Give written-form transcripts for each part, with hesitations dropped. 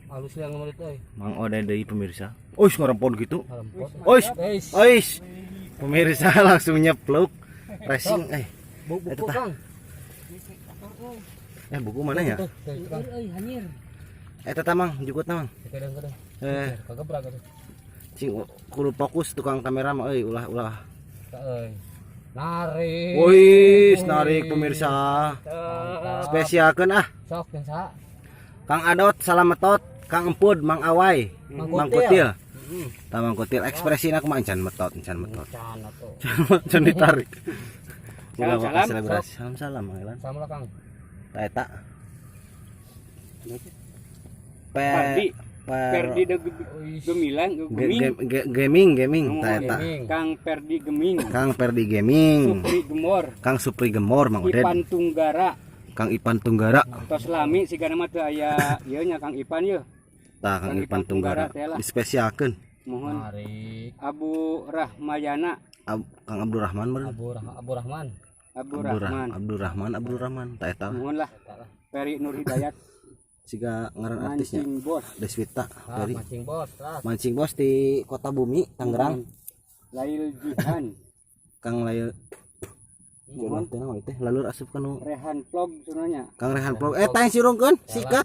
Halus yang nomor itu. Mang Ode deui pemirsa. Ois ngarempon gitu. Harempot. Ois. Pemirsa langsung nyepluk. Racing Buku Eta tah. Kang. Buku mana ya? Hanyir. Eta tah Mang, jukutna Mang. Kadang-kadang. Kagak berak atuh. Cing kudu fokus tukang kamera mah ulah. Narik. Wis narik pemirsa. Spesialkeun Sok yang sa. Kang Adot Salametot, Kang Empud, Mang Awai, Mang Kutil. Tah Mang Kutil ekspresina kumaha encan metot. Can atuh. Can ditarik. Salam. Salam Mang Elan. Sama lah Kang. Tah eta. Perdi Gemilang Gaming tah eta. Kang Perdi Geming Kang Perdi Gaming. Supri Gemor Kang Supri Gemor Mang Oded. Ipan Tunggara Kang Ipan Tunggara. tos lami sigana mah teu aya ieu nya Kang Ipan ieu. Tah Kang Ipan Tunggara. Dispesialkeun. Mohon Narik. Abu Rahmayana Kang Abdurrahman meureun. Abu Rahman Abdurrahman tah eta. mohon lah Peri Nur Hidayat Siga ngaran artisnya Mancing Bos Deswita dari Mancing bos. Mancing Bos di Kota Bumi Tangerang. Lail Jihan Kang Lail mohon teh naon teh lalur asup kanu Rehan Vlog sunanya Kang Rehan Pro tah sirungkeun sikat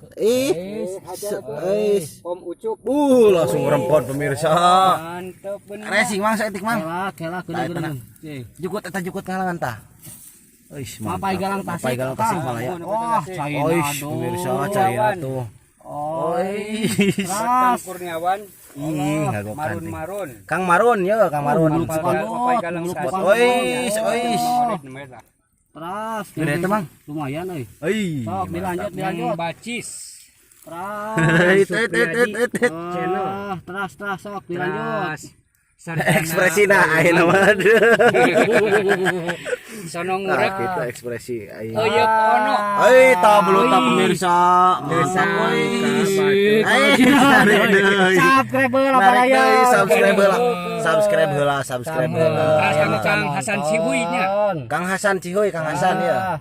Om Ucup langsung rempot pemirsa. mantep bener Racing Mang saeutik Mang. Kela Jukut kalangan tah. Mapai galang tasik. Mapai galang tasik Malaya. Caina Pemirsa cair tuh. Kang Kurniawan Marun. Marun Kang Marun ya, Kang Marun. Papai galang satu Ois. Teras. Gede teh Mang. Lumayan euy. Sok Mantap. dilanjut. Bacis Teras. Channel Teras sok dilanjut. Ekspresina ayeuna mah. Sono ngurek Gitu ekspresi ayeuna. Oyep ono Tah belota pemirsa. Subscribe heula. Teras Kang Hasan Cihuy nya Kang Hasan Cihuy, Kang Hasan ya.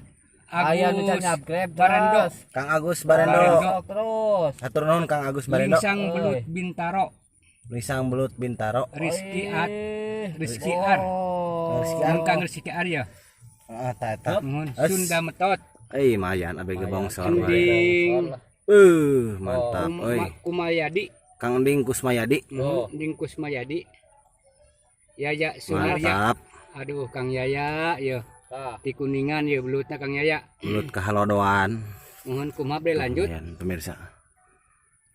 Aya nu can subscribe Barendo Kang Agus Barendo. Terus. Hatur nuhun Kang Agus Barendo. Lingsang Belut Bintaro Lisang Belut Bintaro. Rizky Ar Kang Rizky Ar ya Tah eta. mohon Sunda Metot Mayan abg bongsor. Ending Mantap Kumayadi Kang Ending Kusmayadi. Ending Kusmayadi Yaya Sunarya Mantap. aduh Kang Yaya ya di Kuningan ya belutnya Kang Yaya Belut kahalodoan. mohon kumaha bre lanjut Mayan, pemirsa.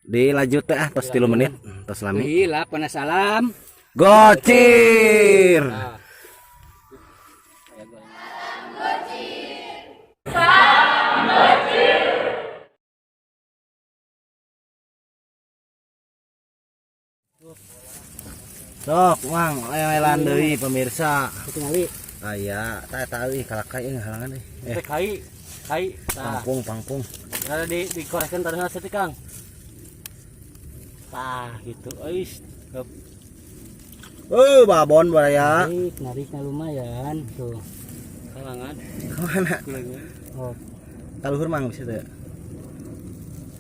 Dilanjut teh tos 3 menit tos lami. gila penasalam Gocir. Sok Mang, lelan deui pemirsa. Tingali. Aya, tah euy kalakay halangan euy. Kai. Pangpung. Ada dikorekan tadi hasil Kang. Tah gitu. Euis. Babon baraya. Nariknya lumayan tuh. Kalangan. Kemana? Oh, Kaluhur Mang bisa teh.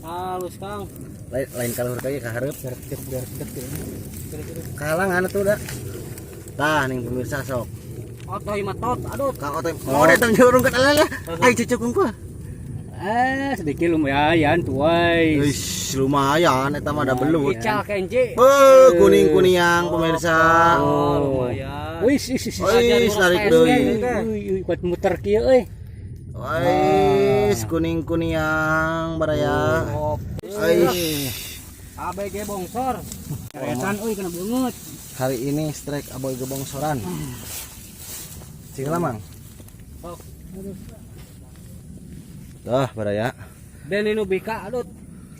halus Kang. Lain kaluhur kaya kahareup. Biar Kalangan atuh da. Tah ning pemirsa sok. Otoy matot. Aduh. Kang Otoy. Datang jurung ke alah. Ai cucuk kungkul. sedikit lumayan tuai Lumayan eta mah da belut. ical kenje Kuning-kuniang pemirsa. Lumayan. wis narik deui. buat muter kieu euy Kuning-kuniang baraya. ABG bongsor. Keresan euy kena beungeut. Hari ini strike aboy gebongsoran. Cing lamang. Tuh baraya. Deni nu bika adut.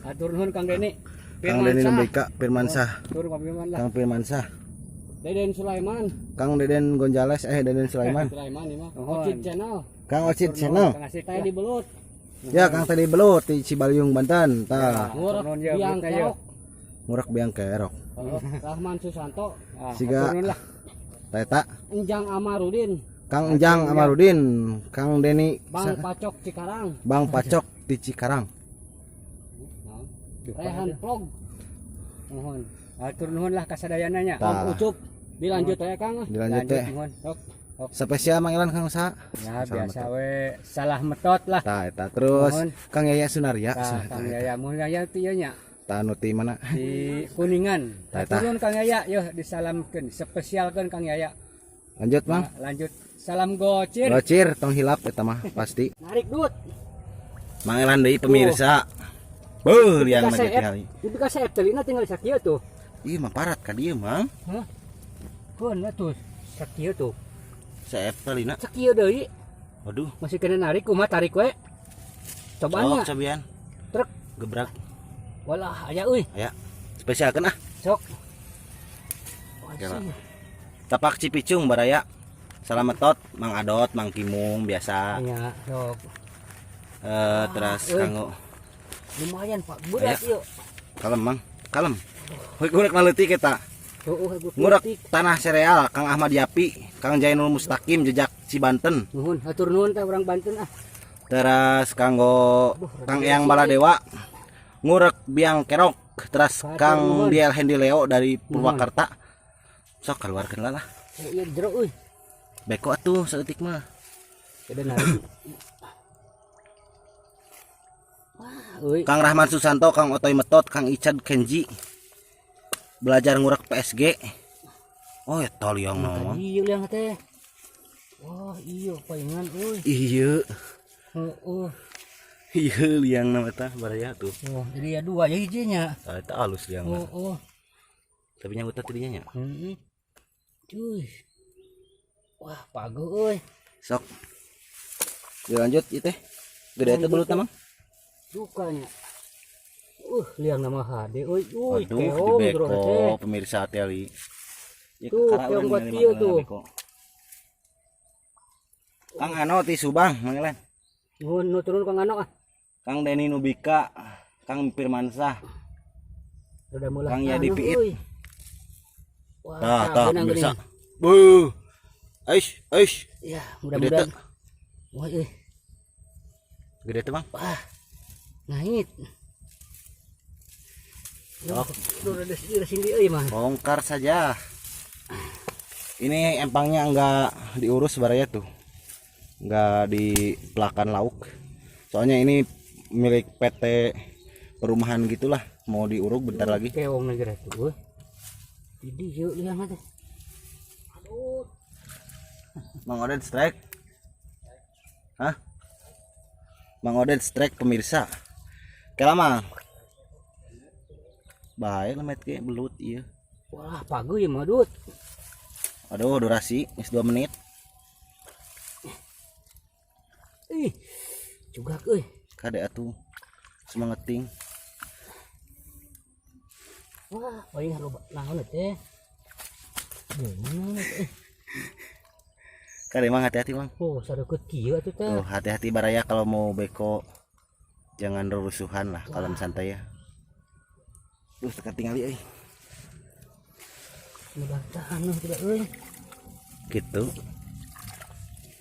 Atur nuhun Kang Deni. Kang Deni Nubeka Firmansah. Tur Kang Firman lah. Kang Firmansah. Deden Sulaiman. Kang Deden Gonzales Deden Sulaiman. Sulaiman ieu mah. Ocit channel. Kang Ocit channel. Kang asih teh di belut. Ya Kang tadi belut di Cibaliung Banten. Tah. Ngurek biang kerok. Ngurak biang kerok. Rahman Susanto. Siga Teta. Enjang Amarudin. Kang Enjang Amarudin, Kang Deni Bang Pacok Cikarang. Bang Pacok di Cikarang. Rehan vlog. Mohon. Atur nuhun lah kasadayana nya. Tah. Om Ucup dilanjut ya Kang. Dilanjut teh. Nuhun. Sok. Spesial Mang Elan Kang Usaha. Ya biasa we salah metot lah. Tah eta terus Mohon. Kang Yaya Sunaria. Tah Kang Yaya mun Yaya teh nya Tah anu ti mana? di Kuningan. Tah, tah. Turun Kang Yaya yo disalamkeun, spesialkeun Kang Yaya. Lanjut Mang. Nah, lanjut. Salam gocir. Gocir tong hilap eta mah pasti. Narik dut. Mang Elan deui pemirsa. Beuh liang mah jadi hari. Itu ka saep telina tinggal sakieu tuh. Ieu mah parat ka dieu Mang. Hah? Kun atuh sakieu tuh. Saep talina. Sakieu deui. Waduh. Masih kena narik kumaha tarik we. Cobaan nya. Cobian. Truk. Gebrak. Walah aya euy. Aya. Spesialkeun ah. Sok. Oke lah. Tapak Cipicung baraya. Salametot Mang Adot, Mang Kimung biasa. Nya, sok. Terus kanggo Lumayan Pak. Budak Aya. yuk. kalem Mang. Kalem. Ngurek naleutik eta. Ngurek tanah sereal Kang Ahmad Yapi, Kang Jainul Mustaqim jejak Cibanten. Nuhun, hatur nuhun teh urang Banten ah. Terus kanggo Kang Eyang Baladewa. Ngurek Biang Kerok. Terus Kang Diel Hendi Leo dari Purwakarta. Sok keluarkeun lah. Ieu jero euy. Beko atuh saeutik mah. Kada narik. Wah, euy. Kang Rahman Susanto, Kang Otoy Metot, Kang Icad Kenji. Belajar ngurek PSG. Oh, eta liang mah. Ieu liang teh. Wah, iya paingan euy. Ieu. Heeh. Ieu liang na eta baraya tuh. Oh, jadi ya dua ya hijinya. Eta alus liang mah. Oh. Tapi nya utat tidinya nya. Heeh. Cuy. Wah, pago euy. Sok. Dilanjut ieu teh. Gede teh belut mah. Dukanya. Liang nama hade euy. Uy, Aduh, keong di jero teh. beko pemirsa teli. Tuh, keong buat ieu tuh. Kang Ano ti Subang, Mangelan. Nuhun turun Kang Ano ah. Kang Deni Nubika, Kang Firmansah, Udah mulai. Kang Yadi Piit. Wah, Tah, benang pemirsa. geuning. Buh. Aish. Ya, Gede mudah-mudahan. teh. Wah, euy. Gede teh, Bang. Wah. Ngait. Oh. Udah sini euy mah. Bongkar saja. Ini empangnya enggak diurus baraya tuh. Enggak di pelakan lauk. Soalnya ini milik PT perumahan gitulah, mau diuruk bentar lagi. Keong negara tuh. Jadi yuk liang teh. Aduh. Mang Oded strike. Hah? Mang Oded strike pemirsa. Kelama. Bahaya lemet ke belut ieu. Wah, pagu ya madut. Aduh, durasi geus 2 menit. Ih. Juga euy. Kade atuh. Semangat ting. Wah, paling loba naon teh. Mana teh? Kade Mang hati-hati Mang. Oh, sarekeut kieu atuh teh. Tuh, hati-hati baraya kalau mau beko. Jangan rusuhan lah, kalem santai ya. Duh, teka tingali euy. Mudah-mudahan tidak euy. Gitu.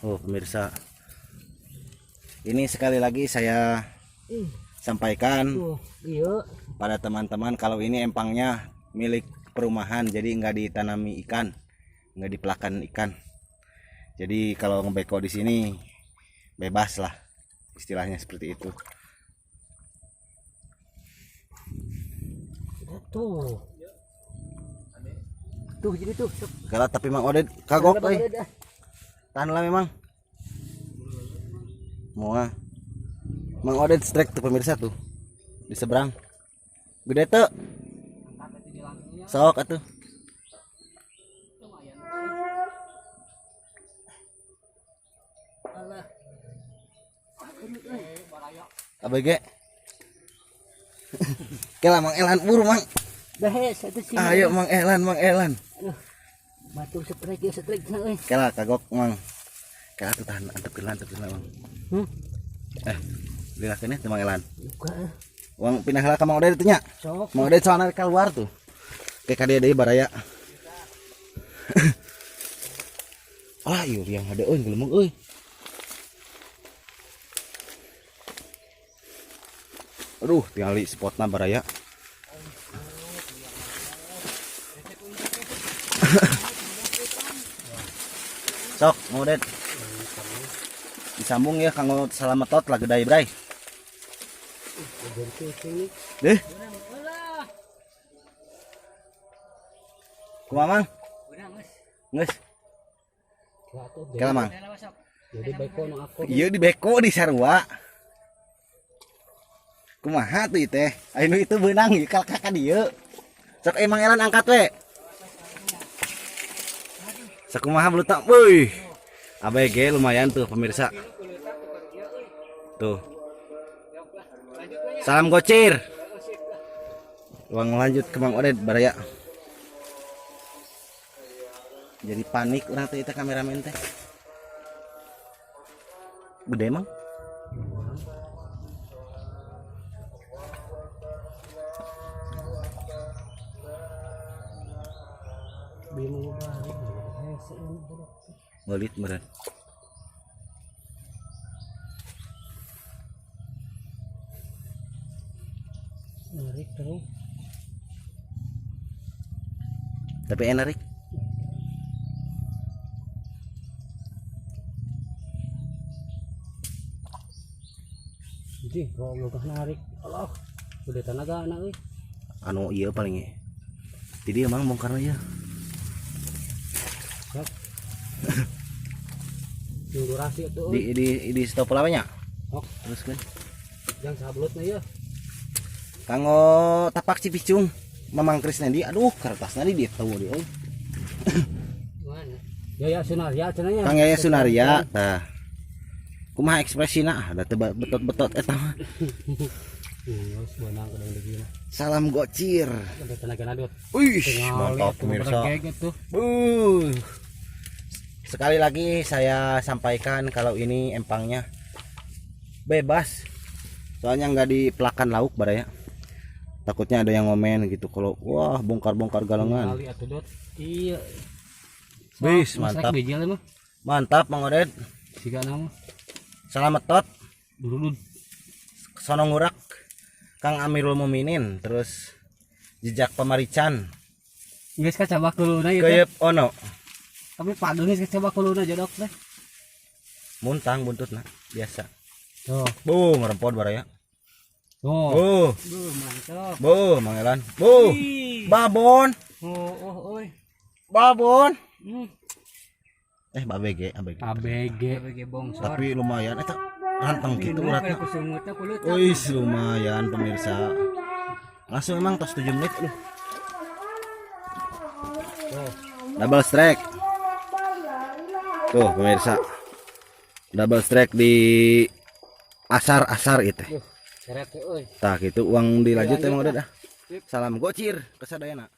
Oh, pemirsa. Ini sekali lagi saya sampaikan Tuh, iya. pada teman-teman kalau ini empangnya milik perumahan, jadi nggak ditanami ikan, nggak dipelakan ikan. Jadi kalau ngebeko di sini bebas lah, istilahnya seperti itu. Tuh. Tuh jadi tuh. Kalau tapi Mang Oded kagok euy. Tahan lah memang. Moa. Mang Oded strike tuh pemirsa tuh. Di seberang. Gede tuh. Sok atuh. ABG. Kela Mang Elan buru Mang. Dah satu sini. Ayo Mang Elan, Mang Elan. Batu strike sana euy. Kela kagok Mang. Kela tuh tahan antep Mang. Dilakeun teh Mang Elan. Buka. Uang pindah heula ka Mang Oded teh nya. Sok. Mang Oded soalna keluar tuh. Kayak ka dia deui baraya. Alah ieu yang ada euy gelembung euy. Aduh, tinggal di spotna baraya. Sok, ngodet. Disambung ya kanggo salamatot lah gedai bray. Deh. Kumaha mang? Geus. Kala mang. Jadi beko nu aku. Ieu di beko di sarua. Kumaha tuh teh? Anu itu beunang ieu ka dieu. Sok emang elan angkat we. Sakumaha belutak. Weuy. ABG lumayan tuh pemirsa. Tuh. Salam gocir. Uang lanjut ke Mang Oded baraya. Jadi panik orang teh eta kameramen teh. Gede emang. Bingung banget. Belit meureun. Narik terus. Tapi enak Rik. Jadi kalau gak narik, Allah, udah tenaga anak euy. Anu iya paling ya. Jadi emang bongkar aja. Sok. Yang durasi itu euy. Di stop lawanya. Ok, Terus kan. jangan sablutna ya. Kanggo tapak cipicung Mamang Krisnendi. Aduh, kertasna di dieu di euy. Mana? Yaya Sunaria cenanya. Kang Yaya Sunaria tah. Kumaha ekspresina da teu betot-betot eta mah. Geus beunang kadang deui mah. Salam gocir. Ada tenaga nadut. Wih, mantap pemirsa. Sekali lagi saya sampaikan kalau ini empangnya bebas. Soalnya nggak dipelakan lauk baraya. Takutnya ada yang ngomen gitu kalau wah bongkar-bongkar galengan. Kali atuh dot. Iya. Wis, mantap. Bijil mah. Mantap Mang Oded. Siga nama. Selamat tot. Dulu Sono ngurak Kang Amirul Muminin, terus jejak pemarican. geus kacabak kuluna ieu. Keyep ono. Tapi padeung geus kacabak kuluna jodok teh. Muntang buntutna biasa. Tuh. Bu ngerempot baraya. Tuh. Bu, Mantap. bu mangelan. Bu. Babon. Oh, oi. Babon. Hmm. ABG. ABG bongsor. Tapi lumayan eta ranteng gitu uratnya. Aku sungutna kulit. Wis lumayan pemirsa. Langsung emang tos 7 menit aduh. Double strike. Tuh pemirsa. Double strike di asar itu. Seret euy. Tah gitu uang dilanjut emang udah dah. Salam gocir kesadayana.